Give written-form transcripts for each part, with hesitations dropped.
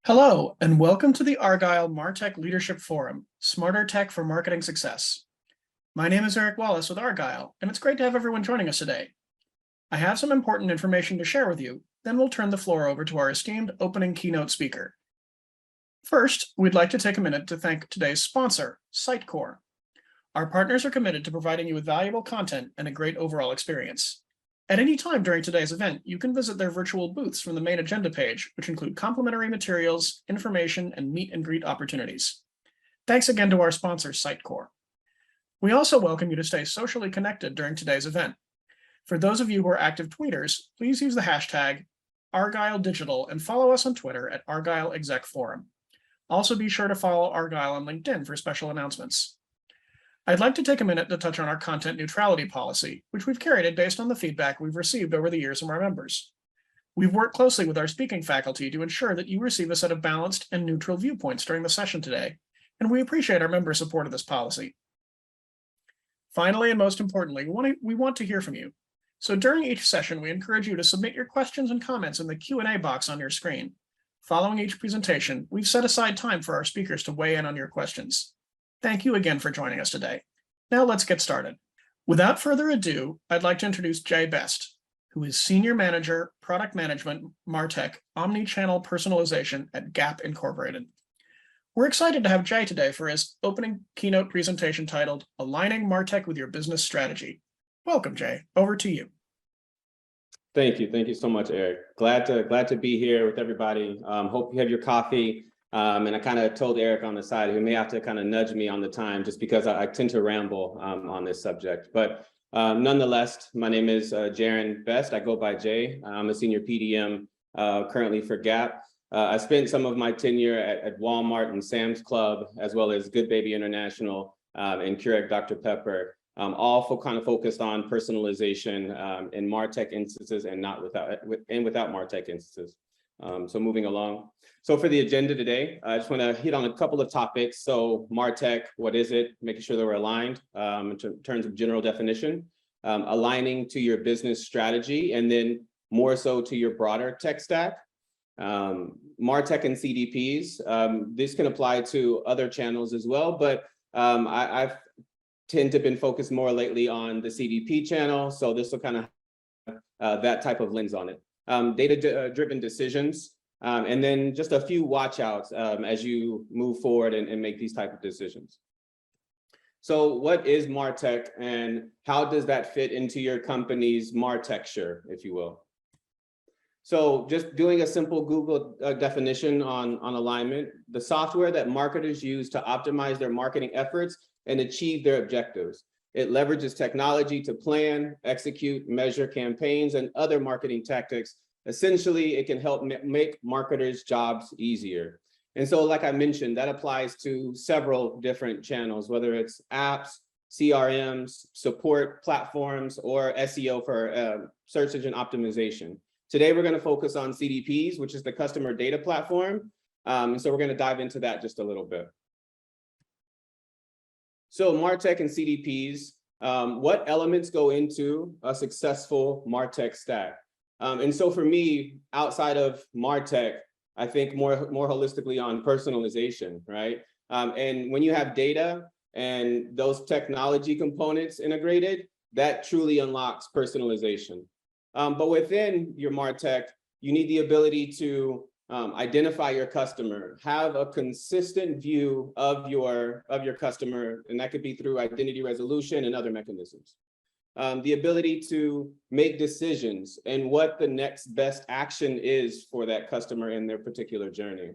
Hello, and welcome to the Argyle Martech Leadership Forum, Smarter Tech for Marketing Success. My name is Eric Wallace with Argyle, and it's great to have everyone joining us today. I have some important information to share with you, then we'll turn the floor over to our esteemed opening keynote speaker. First, we'd like to take a minute to thank today's sponsor, Sitecore. Our partners are committed to providing you with valuable content and a great overall experience. At any time during today's event, you can visit their virtual booths from the main agenda page, which include complimentary materials, information, and meet and greet opportunities. Thanks again to our sponsor, Sitecore. We also welcome you to stay socially connected during today's event. For those of you who are active tweeters, please use the hashtag ArgyleDigital and follow us on Twitter at ArgyleExecForum. Also be sure to follow Argyle on LinkedIn for special announcements. I'd like to take a minute to touch on our content neutrality policy, which we've curated based on the feedback we've received over the years from our members. We've worked closely with our speaking faculty to ensure that you receive a set of balanced and neutral viewpoints during the session today, and we appreciate our members' support of this policy. Finally, and most importantly, we want to hear from you. So during each session, we encourage you to submit your questions and comments in the Q&A box on your screen. Following each presentation, we've set aside time for our speakers to weigh in on your questions. Thank you again for joining us today. Now let's get started. Without further ado, I'd like to introduce Jay Best, who is Senior Manager, Product Management, Martech, Omnichannel Personalization at Gap Incorporated. We're excited to have Jay today for his opening keynote presentation titled Aligning Martech with Your Business Strategy. Welcome, Jay. Over to you. Thank you. Thank you so much, Eric. Glad to be here with everybody. Hope you have your coffee. And I kind of told Eric on the side, he may have to kind of nudge me on the time just because I tend to ramble on this subject. But nonetheless, my name is Jaron Best. I go by Jay. I'm a senior PDM currently for Gap. I spent some of my tenure at Walmart and Sam's Club, as well as Good Baby International and Keurig Dr. Pepper, all kind of focused on personalization in Martech instances and without Martech instances. So moving along. So for the agenda today, I just want to hit on a couple of topics. So Martech, what is it? Making sure that we're aligned in terms of general definition, aligning to your business strategy, and then more so to your broader tech stack. Martech and CDPs, this can apply to other channels as well, but I've tend to been focused more lately on the CDP channel. So this will kind of that type of lens on it. Data-driven decisions, and then just a few watch outs as you move forward and make these type of decisions. So what is Martech and how does that fit into your company's Martechture, if you will? So just doing a simple Google definition on alignment, the software that marketers use to optimize their marketing efforts and achieve their objectives. It leverages technology to plan, execute, measure campaigns, and other marketing tactics. Essentially, it can help make marketers' jobs easier. And so, like I mentioned, that applies to several different channels, whether it's apps, CRMs, support platforms, or SEO for search engine optimization. Today, we're going to focus on CDPs, which is the customer data platform. And so we're going to dive into that just a little bit. So Martech and CDPs, what elements go into a successful Martech stack? And so for me, outside of Martech, I think more holistically on personalization, right? And when you have data and those technology components integrated, that truly unlocks personalization. But within your Martech, you need the ability to identify your customer, have a consistent view of your customer, and that could be through identity resolution and other mechanisms. The ability to make decisions and what the next best action is for that customer in their particular journey.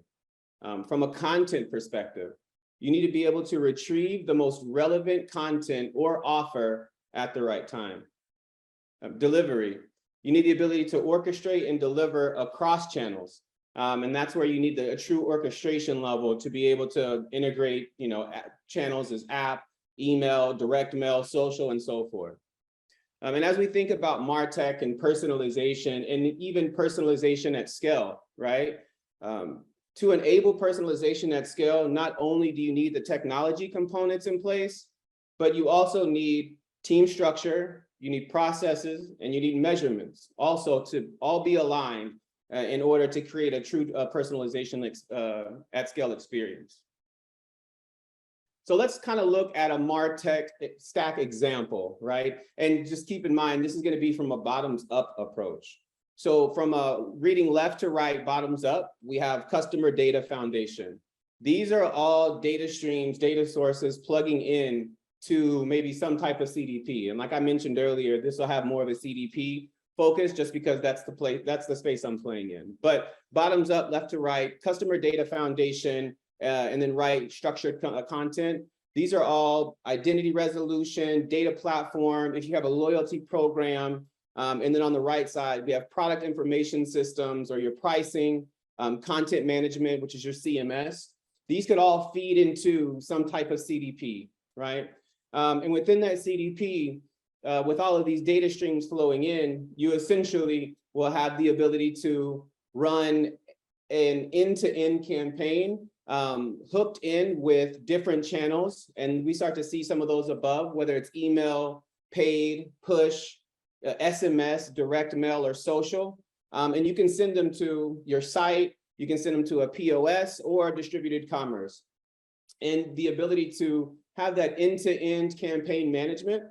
From a content perspective, you need to be able to retrieve the most relevant content or offer at the right time. Delivery, you need the ability to orchestrate and deliver across channels. And that's where you need a true orchestration level to be able to integrate, channels as app, email, direct mail, social, and so forth. And as we think about Martech and personalization, and even personalization at scale, right? To enable personalization at scale, not only do you need the technology components in place, but you also need team structure, you need processes, and you need measurements also to all be aligned in order to create a true personalization at scale experience. So let's kind of look at a Martech stack example, right? And just keep in mind, this is going to be from a bottoms up approach. So from reading left to right, bottoms up, we have customer data foundation. These are all data streams, data sources plugging in to maybe some type of CDP. And like I mentioned earlier, this will have more of a CDP focus just because that's the space I'm playing in. But bottoms up, left to right, customer data foundation, and then right, structured content. These are all identity resolution, data platform, if you have a loyalty program, and then on the right side, we have product information systems or your pricing, content management, which is your CMS. These could all feed into some type of CDP, right? And within that CDP, with all of these data streams flowing in, you essentially will have the ability to run an end-to-end campaign hooked in with different channels. And we start to see some of those above, whether it's email, paid, push, SMS, direct mail, or social. And you can send them to your site, you can send them to a POS or distributed commerce. And the ability to have that end-to-end campaign management.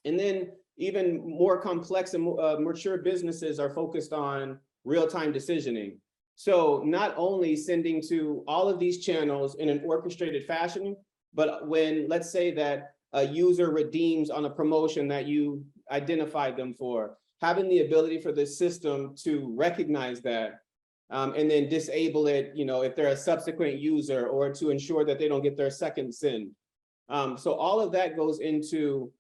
And then even more complex and mature businesses are focused on real-time decisioning. So not only sending to all of these channels in an orchestrated fashion, but when, let's say that a user redeems on a promotion that you identified them for, having the ability for the system to recognize that and then disable it, if they're a subsequent user, or to ensure that they don't get their second send. So all of that goes into,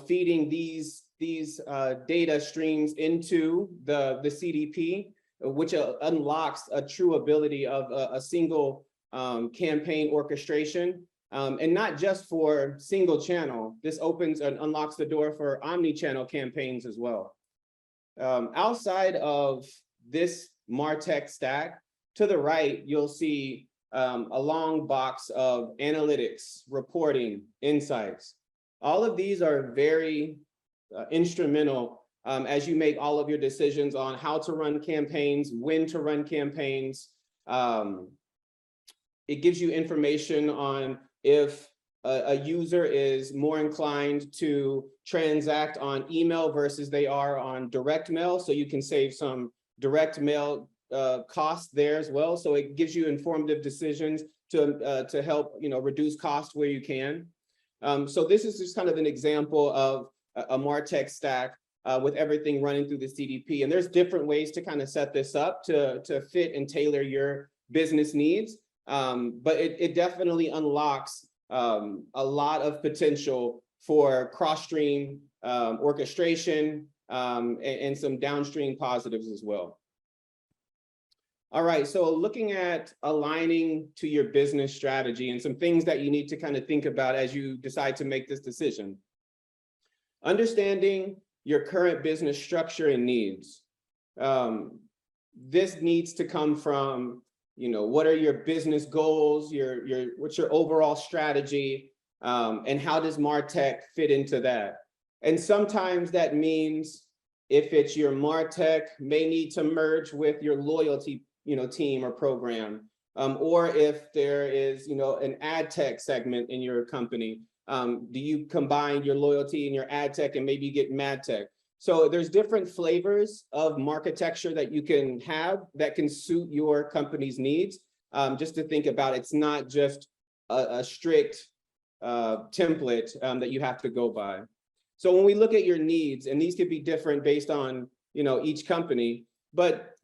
feeding these data streams into the CDP, which unlocks a true ability of a single campaign orchestration. And not just for single channel. This opens and unlocks the door for omni-channel campaigns as well. Outside of this Martech stack, to the right, you'll see a long box of analytics, reporting, insights. All of these are very instrumental as you make all of your decisions on how to run campaigns, when to run campaigns. It gives you information on if a user is more inclined to transact on email versus they are on direct mail. So you can save some direct mail costs there as well. So it gives you informative decisions to help reduce cost where you can. So this is just kind of an example of a Martech stack with everything running through the CDP. And there's different ways to kind of set this up to fit and tailor your business needs. But it definitely unlocks a lot of potential for cross-stream orchestration and some downstream positives as well. All right, so looking at aligning to your business strategy and some things that you need to kind of think about as you decide to make this decision. Understanding your current business structure and needs. This needs to come from, what are your business goals, what's your overall strategy, and how does Martech fit into that? And sometimes that means if it's your Martech may need to merge with your loyalty team or program, or if there is an ad tech segment in your company, do you combine your loyalty and your ad tech and maybe get mad tech? So there's different flavors of marketecture that you can have that can suit your company's needs. Just to think about, it's not just a strict template that you have to go by. So when we look at your needs, and these could be different based on each company, but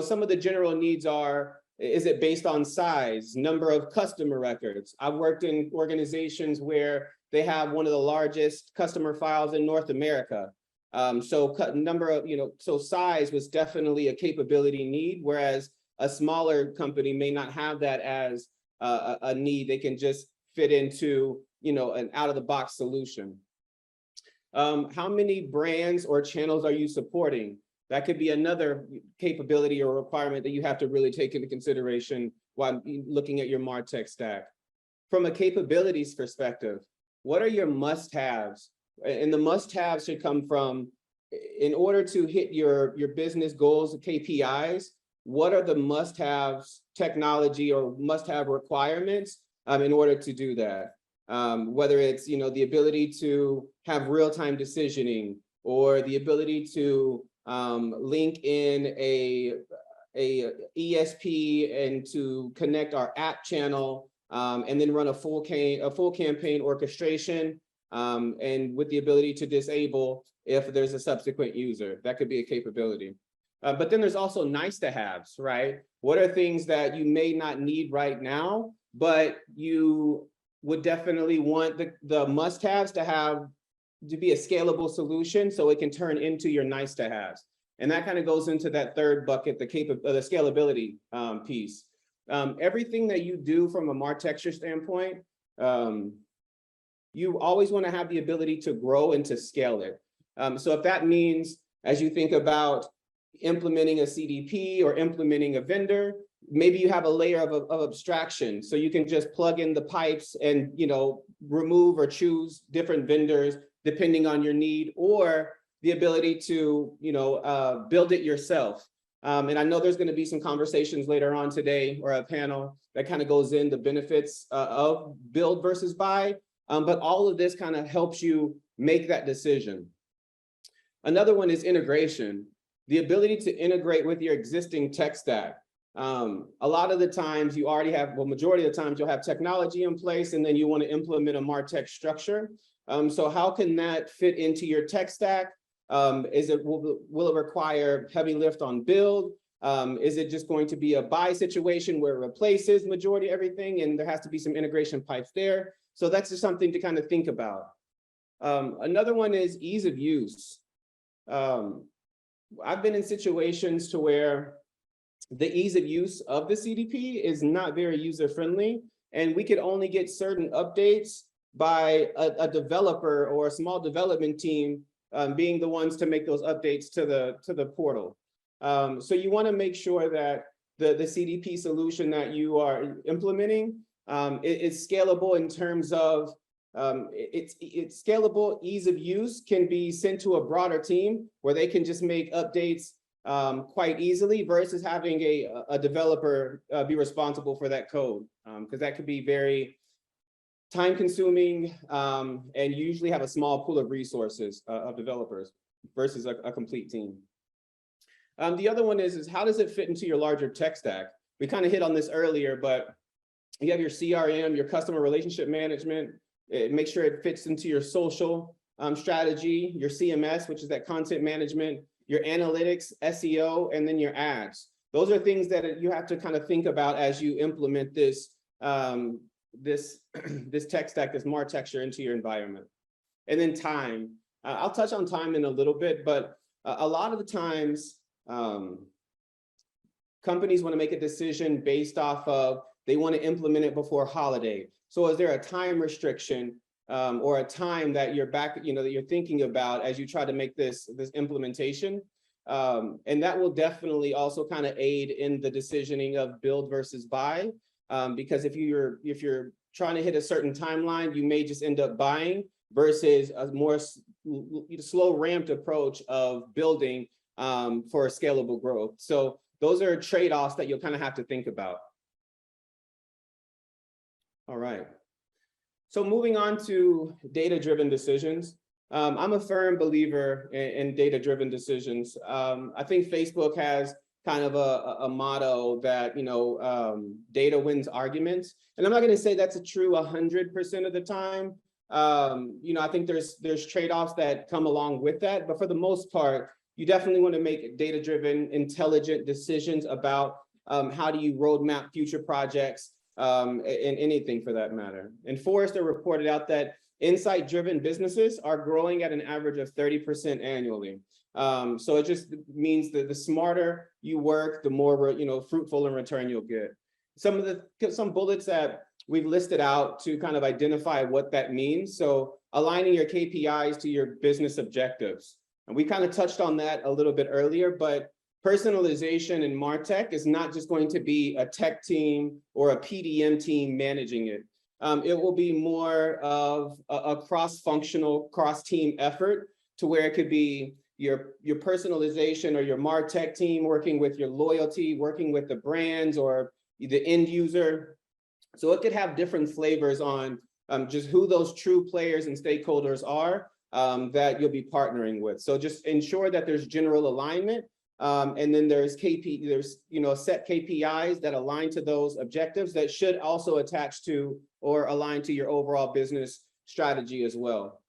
some of the general needs are, is it based on size, number of customer records? I've worked in organizations where they have one of the largest customer files in North America. So number of, so size was definitely a capability need, whereas a smaller company may not have that as a need. They can just fit into, an out-of-the-box solution. How many brands or channels are you supporting? That could be another capability or requirement that you have to really take into consideration while looking at your Martech stack. From a capabilities perspective, what are your must-haves? And the must-haves should come from, in order to hit your business goals, KPIs, what are the must-haves technology or must-have requirements in order to do that. Whether it's, the ability to have real-time decisioning, or the ability to link in a ESP and to connect our app channel, and then run a full campaign orchestration, and with the ability to disable if there's a subsequent user. That could be a capability. But then there's also nice to haves, right? What are things that you may not need right now, but you would definitely want the must-haves to be a scalable solution so it can turn into your nice to haves. And that kind of goes into that third bucket, the scalability piece. Everything that you do from a Martech standpoint, you always want to have the ability to grow and to scale it. So if that means, as you think about implementing a CDP or implementing a vendor, maybe you have a layer of abstraction, so you can just plug in the pipes and remove or choose different vendors depending on your need, or the ability to build it yourself. And I know there's going to be some conversations later on today, or a panel that kind of goes in the benefits of build versus buy, but all of this kind of helps you make that decision. Another one is integration, the ability to integrate with your existing tech stack. A lot of the times you already have, well, majority of the times you'll have technology in place, and then you want to implement a Martech structure. So how can that fit into your tech stack? Will it require heavy lift on build? Is it just going to be a buy situation where it replaces majority of everything, and there has to be some integration pipes there? So that's just something to kind of think about. Another one is ease of use. I've been in situations to where the ease of use of the CDP is not very user-friendly, and we could only get certain updates by a developer or a small development team being the ones to make those updates to the portal. So you want to make sure that the CDP solution that you are implementing is scalable in terms of it's scalable. Ease of use can be sent to a broader team where they can just make updates quite easily, versus having a developer be responsible for that code, because that could be very time consuming, and usually have a small pool of resources of developers versus a complete team. The other one is how does it fit into your larger tech stack? We kind of hit on this earlier, but you have your CRM, your customer relationship management. Make sure it fits into your social strategy, your CMS, which is that content management, your analytics, SEO, and then your ads. Those are things that you have to kind of think about as you implement this this tech stack, this Martech into your environment. And then time. I'll touch on time in a little bit, but a lot of the times companies want to make a decision based off of they want to implement it before holiday. So is there a time restriction or a time that that you're thinking about as you try to make this implementation? And that will definitely also kind of aid in the decisioning of build versus buy. Because if you're trying to hit a certain timeline, you may just end up buying versus a more slow ramped approach of building for scalable growth. So those are trade-offs that you'll kind of have to think about. All right. So moving on to data-driven decisions. I'm a firm believer in data-driven decisions. I think Facebook has kind of a motto that, data wins arguments. And I'm not going to say that's true 100% of the time. I think there's trade-offs that come along with that. But for the most part, you definitely want to make data-driven, intelligent decisions about how do you roadmap future projects and anything for that matter. And Forrester reported out that insight-driven businesses are growing at an average of 30% annually. So it just means that the smarter you work, the more fruitful in return you'll get. Some bullets that we've listed out to kind of identify what that means. So aligning your KPIs to your business objectives. And we kind of touched on that a little bit earlier, but personalization in Martech is not just going to be a tech team or a PDM team managing it. It will be more of a cross-functional, cross-team effort to where it could be your personalization, or your Martech team working with your loyalty, working with the brands or the end user. So it could have different flavors on just who those true players and stakeholders are that you'll be partnering with. So just ensure that there's general alignment. And then there's set KPIs that align to those objectives that should also attach to or align to your overall business strategy as well.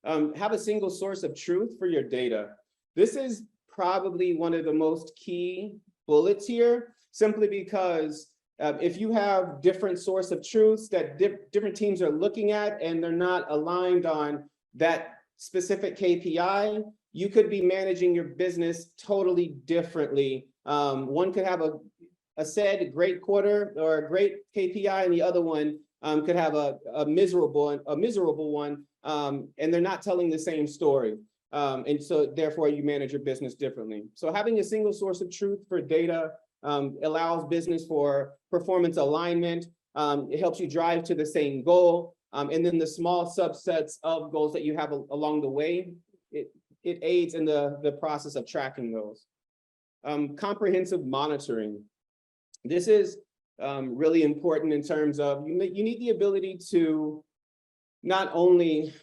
Have a single source of truth for your data. This is probably one of the most key bullets here, simply because if you have different source of truths that different teams are looking at and they're not aligned on that specific KPI, you could be managing your business totally differently. One could have a said great quarter or a great KPI, and the other one could have a miserable one, and they're not telling the same story. And so therefore you manage your business differently. So having a single source of truth for data allows business for performance alignment. It helps you drive to the same goal. And then the small subsets of goals that you have along the way, it aids in the process of tracking those. Comprehensive monitoring. This is really important in terms of you need the ability to not only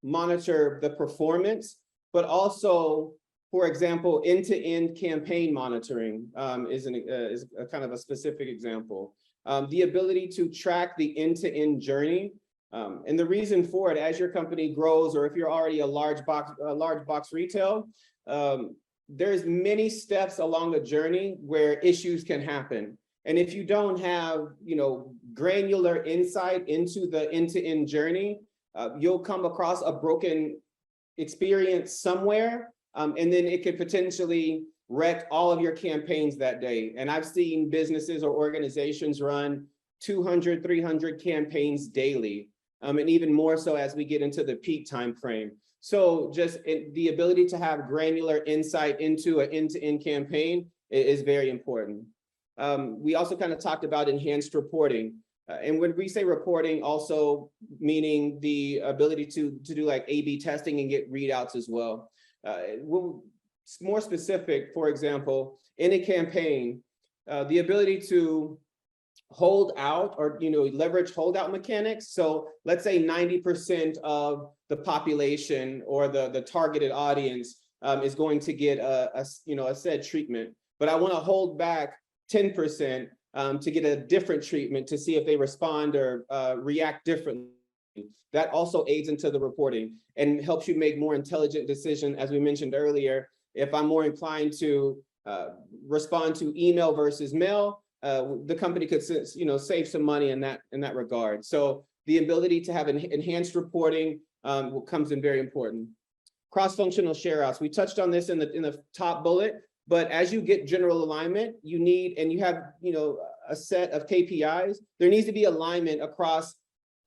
monitor the performance, but also, for example, end-to-end campaign monitoring is a kind of a specific example. The ability to track the end-to-end journey. And the reason for it, as your company grows, or if you're already a large box retail, there's many steps along the journey where issues can happen. And if you don't have, granular insight into the end-to-end journey, you'll come across a broken experience somewhere, and then it could potentially wreck all of your campaigns that day. And I've seen businesses or organizations run 200, 300 campaigns daily, and even more so as we get into the peak time frame. So just the ability to have granular insight into an end-to-end campaign is very important. We also kind of talked about enhanced reporting. And when we say reporting, also meaning the ability to do like A/B testing and get readouts as well. More specific, for example, in a campaign, the ability to hold out or leverage holdout mechanics. So let's say 90% of the population or the targeted audience is going to get a said treatment, but I want to hold back 10% to get a different treatment to see if they respond or react differently. That also aids into the reporting and helps you make more intelligent decisions. As we mentioned earlier, if I'm more inclined to respond to email versus mail, the company could save some money in that regard. So the ability to have enhanced reporting comes in very important. Cross-functional share-outs. We touched on this in the top bullet. But as you get general alignment, you have a set of KPIs, there needs to be alignment across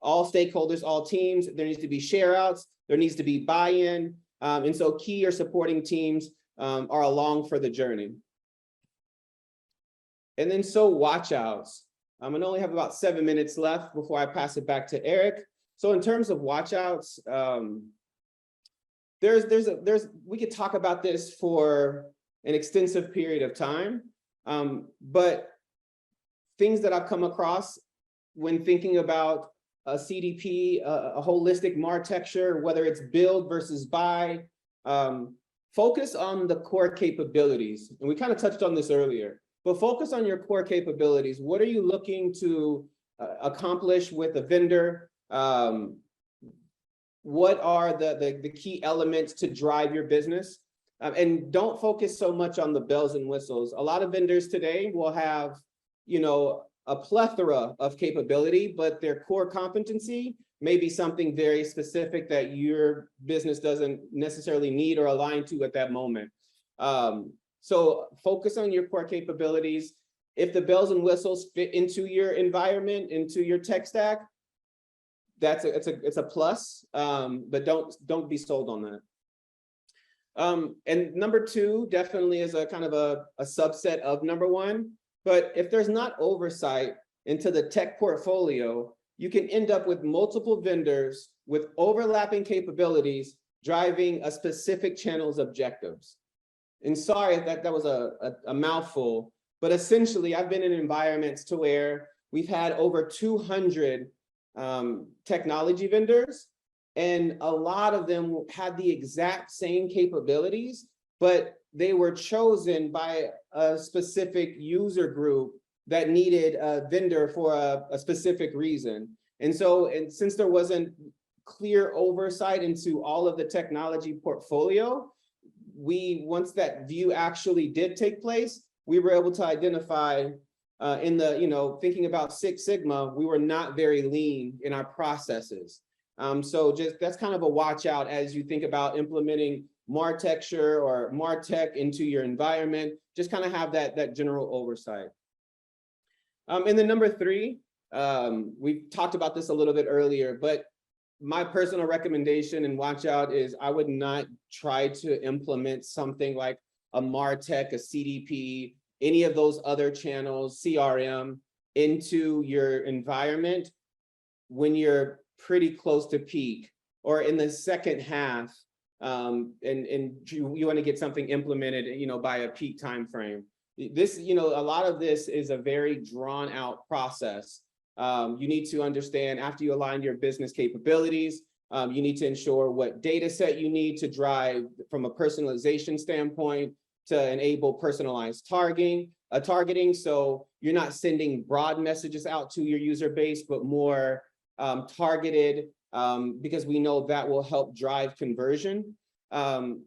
all stakeholders, all teams. There needs to be share outs, there needs to be buy-in. And so key or supporting teams are along for the journey. And then watch we only have about 7 minutes left before I pass it back to Eric. So in terms of watch outs, we could talk about this for an extensive period of time. But things that I've come across when thinking about a CDP, a holistic martechture, whether it's build versus buy, focus on the core capabilities. And we kind of touched on this earlier, but focus on your core capabilities. What are you looking to accomplish with a vendor? What are the key elements to drive your business? And don't focus so much on the bells and whistles. A lot of vendors today will have, a plethora of capability, but their core competency may be something very specific that your business doesn't necessarily need or align to at that moment. So focus on your core capabilities. If the bells and whistles fit into your environment, into your tech stack, it's a plus, but don't be sold on that. And number two definitely is a kind of a subset of number one. But if there's not oversight into the tech portfolio, you can end up with multiple vendors with overlapping capabilities driving a specific channel's objectives. And sorry that was a mouthful, but essentially I've been in environments to where we've had over 200 technology vendors, and a lot of them had the exact same capabilities, but they were chosen by a specific user group that needed a vendor for a specific reason. And since there wasn't clear oversight into all of the technology portfolio, once that view actually did take place, we were able to identify in the, thinking about Six Sigma, we were not very lean in our processes. So just that's kind of a watch out as you think about implementing Martecture or Martech into your environment. Just kind of have that general oversight. And then number 3, we talked about this a little bit earlier, but my personal recommendation and watch out is I would not try to implement something like a Martech, a CDP, any of those other channels, CRM, into your environment when you're pretty close to peak or in the second half, and you want to get something implemented, by a peak time frame. This, a lot of this is a very drawn out process. You need to understand after you align your business capabilities, you need to ensure what data set you need to drive from a personalization standpoint to enable personalized targeting. So you're not sending broad messages out to your user base, but more targeted, because we know that will help drive conversion.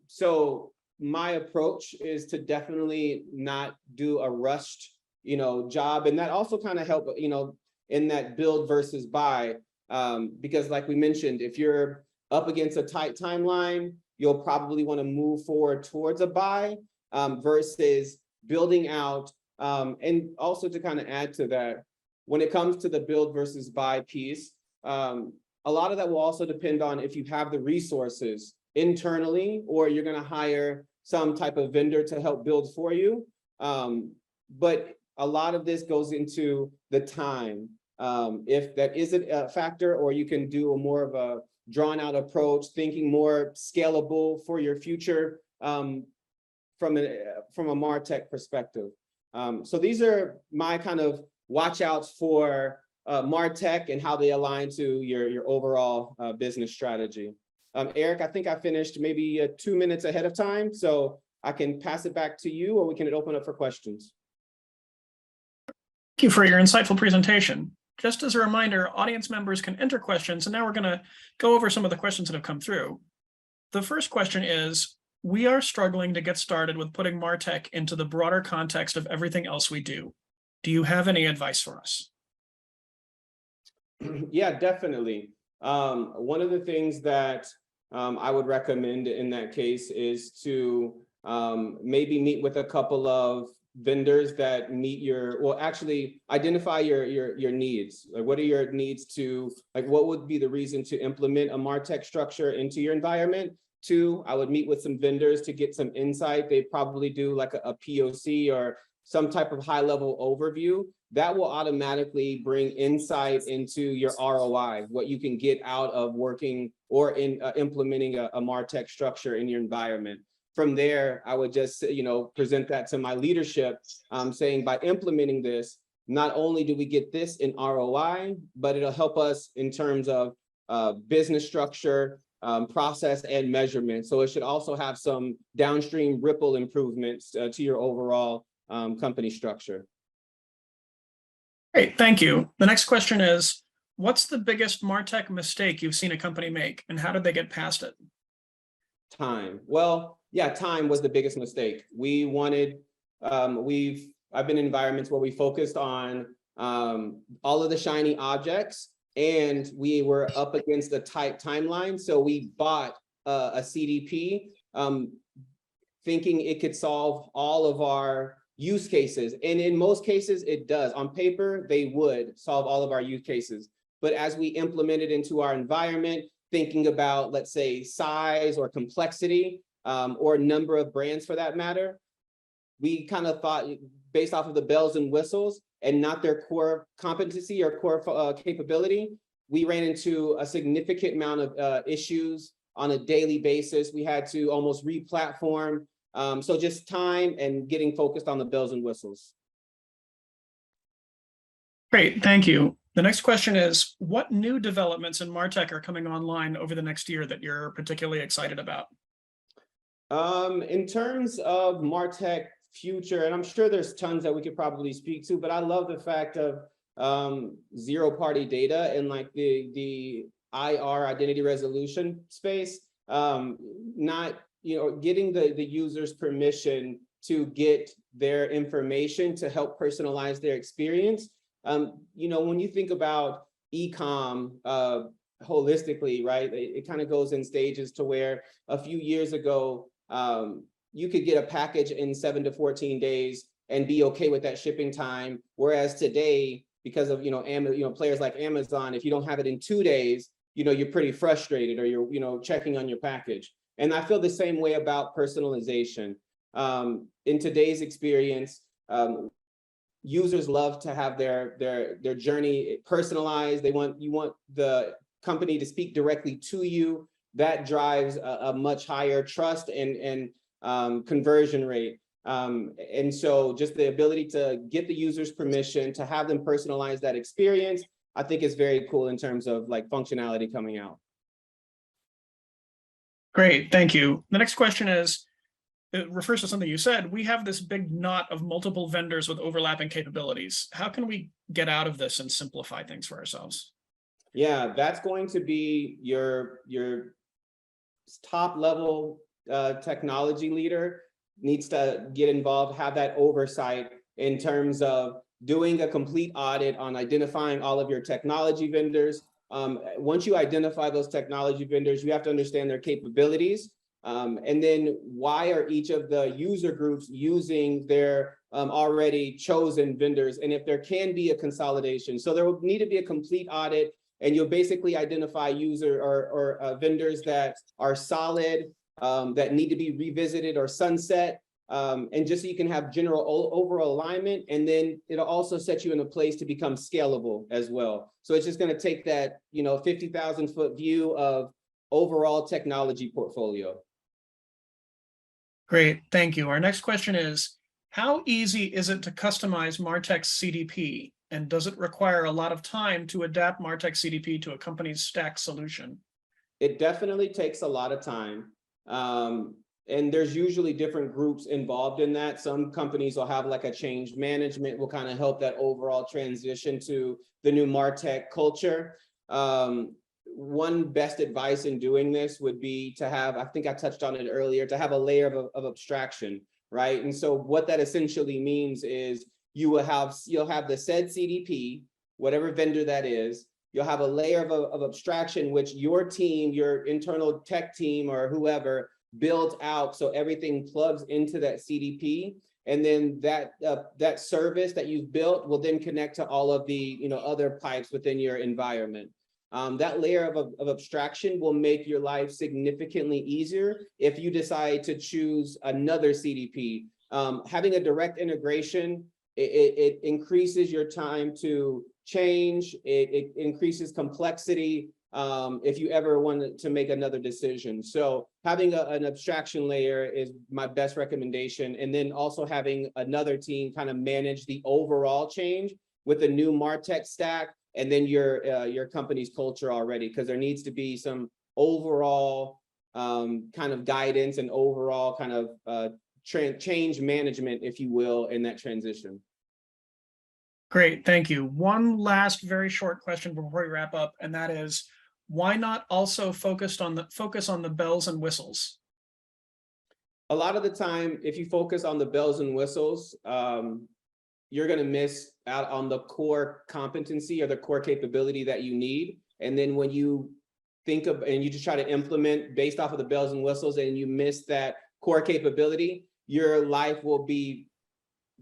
So my approach is to definitely not do a rushed, job. And that also kind of help, in that build versus buy, because like we mentioned, if you're up against a tight timeline, you'll probably want to move forward towards a buy versus building out. And also to kind of add to that, when it comes to the build versus buy piece, a lot of that will also depend on if you have the resources internally or you're going to hire some type of vendor to help build for you. But a lot of this goes into the time. If that isn't a factor, or you can do a more of a drawn out approach, thinking more scalable for your future from a Martech perspective. So these are my kind of watch outs for Martech and how they align to your overall business strategy. Eric, I think I finished maybe 2 minutes ahead of time, so I can pass it back to you, or we can open up for questions. Thank you for your insightful presentation. Just as a reminder, audience members can enter questions, and now we're going to go over some of the questions that have come through. The first question is, we are struggling to get started with putting Martech into the broader context of everything else we do. Do you have any advice for us? Yeah, definitely. One of the things that I would recommend in that case is to maybe meet with a couple of vendors that meet actually identify your needs. Like, what are your needs what would be the reason to implement a Martech structure into your environment? 2, I would meet with some vendors to get some insight. They probably do like a POC or some type of high level overview. That will automatically bring insight into your ROI, what you can get out of working or in implementing a Martech structure in your environment. From there, I would just, present that to my leadership, saying by implementing this, not only do we get this in ROI, but it'll help us in terms of business structure, process, and measurement. So it should also have some downstream ripple improvements to your overall company structure. Great, thank you. The next question is, what's the biggest Martech mistake you've seen a company make, and how did they get past it? Time. Well, yeah, time was the biggest mistake. I've been in environments where we focused on all of the shiny objects, and we were up against a tight timeline. So we bought a CDP thinking it could solve all of our use cases. And in most cases, it does. On paper, they would solve all of our use cases. But as we implement it into our environment, thinking about, let's say, size or complexity, or number of brands for that matter, we kind of thought, based off of the bells and whistles and not their core competency or core capability, we ran into a significant amount of issues on a daily basis. We had to almost re-platform. So just time and getting focused on the bells and whistles. Great, thank you. The next question is, what new developments in Martech are coming online over the next year that you're particularly excited about? In terms of Martech future, and I'm sure there's tons that we could probably speak to, but I love the fact of zero-party data and like the IR, identity resolution space. Not, getting the user's permission to get their information to help personalize their experience. When you think about e-com holistically, right, it kind of goes in stages to where a few years ago, you could get a package in 7 to 14 days and be okay with that shipping time. Whereas today, because of, players like Amazon, if you don't have it in 2 days, you're pretty frustrated, or you're, checking on your package. And I feel the same way about personalization. In today's experience, users love to have their journey personalized. You want the company to speak directly to you. That drives a much higher trust and conversion rate. And so just the ability to get the user's permission to have them personalize that experience, I think is very cool in terms of like functionality coming out. Great, thank you. The next question is, it refers to something you said. We have this big knot of multiple vendors with overlapping capabilities. How can we get out of this and simplify things for ourselves? Yeah, that's going to be your top level technology leader needs to get involved, have that oversight in terms of doing a complete audit on identifying all of your technology vendors. Once you identify those technology vendors, you have to understand their capabilities. And then why are each of the user groups using their already chosen vendors, and if there can be a consolidation. So there will need to be a complete audit, and you'll basically identify user or vendors that are solid, that need to be revisited or sunset, and just so you can have general overall alignment. And then it'll also set you in a place to become scalable as well. So it's just going to take that 50,000 foot view of overall technology portfolio. Great, thank you. Our next question is, how easy is it to customize Martech's CDP? And does it require a lot of time to adapt Martech CDP to a company's stack solution? It definitely takes a lot of time. And there's usually different groups involved in that. Some companies will have like a change management, will kind of help that overall transition to the new Martech culture. One best advice in doing this would be to have, I think I touched on it earlier, to have a layer of abstraction, right? And so what that essentially means is you'll have the said CDP, whatever vendor that is. You'll have a layer of abstraction, which your team, your internal tech team or whoever builds out, so everything plugs into that CDP. And then that service that you've built will then connect to all of the other pipes within your environment. That layer of abstraction will make your life significantly easier if you decide to choose another CDP. Having a direct integration, it increases your time to change. It increases complexity if you ever wanted to make another decision. So having an abstraction layer is my best recommendation. And then also having another team kind of manage the overall change with the new Martech stack, and then your company's culture already, because there needs to be some overall kind of guidance and overall kind of change management, if you will, in that transition. Great, thank you. One last very short question before we wrap up, and that is, why not also focus on the bells and whistles? A lot of the time, if you focus on the bells and whistles, you're going to miss out on the core competency or the core capability that you need. And then when you think of, and you just try to implement based off of the bells and whistles, and you miss that core capability, your life will be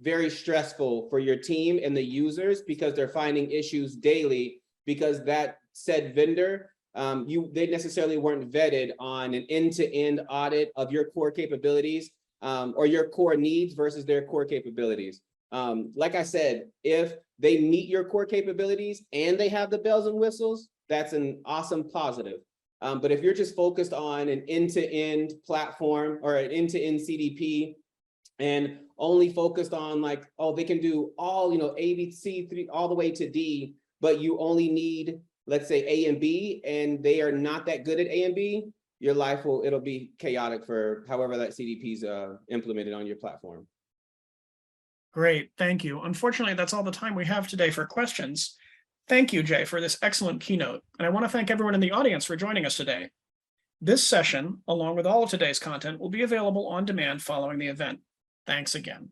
very stressful for your team and the users, because they're finding issues daily because that said vendor, they necessarily weren't vetted on an end-to-end audit of your core capabilities, or your core needs versus their core capabilities. Like I said, if they meet your core capabilities and they have the bells and whistles, that's an awesome positive. But if you're just focused on an end-to-end platform or an end-to-end CDP and only focused on like, oh, they can do all, A, B, C, 3, all the way to D, but you only need, let's say, A and B, and they are not that good at A and B, your life it'll be chaotic for however that CDP is implemented on your platform. Great, thank you. Unfortunately, that's all the time we have today for questions. Thank you, Jay, for this excellent keynote, and I want to thank everyone in the audience for joining us today. This session, along with all of today's content, will be available on demand following the event. Thanks again.